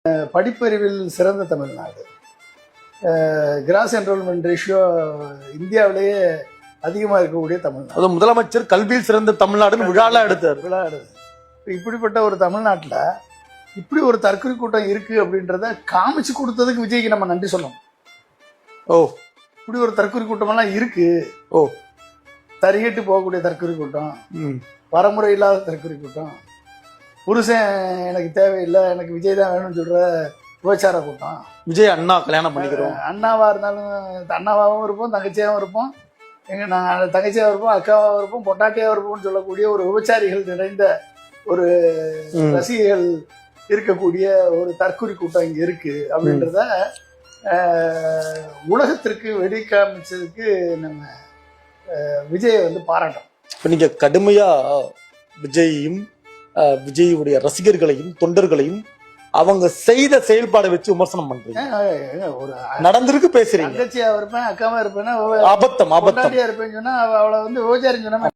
படிப்பறிவில் சிறந்த Tamil Nadu. Cross enrolment ratio இந்தியாவிலேயே அதிகமாக இருக்கக்கூடிய தமிழ்நாடு. அது முதலமைச்சர் கல்வியில் சிறந்த தமிழ்நாடுன்னு விழா எடுத்தார். இப்படிப்பட்ட ஒரு தமிழ்நாட்டில் இப்படி ஒரு தற்கொலை கூட்டம் இருக்கு அப்படின்றத காமிச்சு கொடுத்ததுக்கு விஜய்க்கு நம்ம நன்றி சொல்லணும். ஓ, இப்படி ஒரு தற்கொலை கூட்டமெல்லாம் இருக்கு. ஓ, தறிகட்டு போகக்கூடிய தற்கொலை கூட்டம், வரமுறை இல்லாத தற்கொலை கூட்டம், புருஷன் எனக்கு தேவையில்லை எனக்கு விஜய் தான் வேணும்னு சொல்ற விபச்சார கூட்டம். விஜய் அண்ணா கல்யாணம் பண்ணிக்கிறோம், அண்ணாவா இருந்தாலும் அண்ணாவாகவும் இருப்போம், தங்கச்சியாகவும் இருப்போம், நாங்கள் தங்கச்சியாக இருப்போம், அக்காவாகவும் இருப்போம், பொட்டாட்டியாக இருப்போம்னு சொல்லக்கூடிய ஒரு விபச்சாரிகள் நிறைந்த ஒரு ரசிகைகள் இருக்கக்கூடிய ஒரு தற்கொலை கூட்டம் இங்கே இருக்கு அப்படின்றத உலகத்திற்கு வெளிக்காமிச்சதுக்கு நம்ம விஜயை பாராட்டோம். இப்போ நீங்க கடுமையா விஜயையும் விஜயுடைய ரசிகர்களையும் தொண்டர்களையும் அவங்க செய்த செயல்பாடை வச்சு விமர்சனம் பண்றீங்க. ஒரு நடந்திருக்கு பேசுறீங்க. தங்கச்சியா இருப்பேன், அக்காவா இருப்பேன்னா அபத்தம் இருப்பேன்னு சொன்னா அவளை விபச்சாரின்னு சொன்னா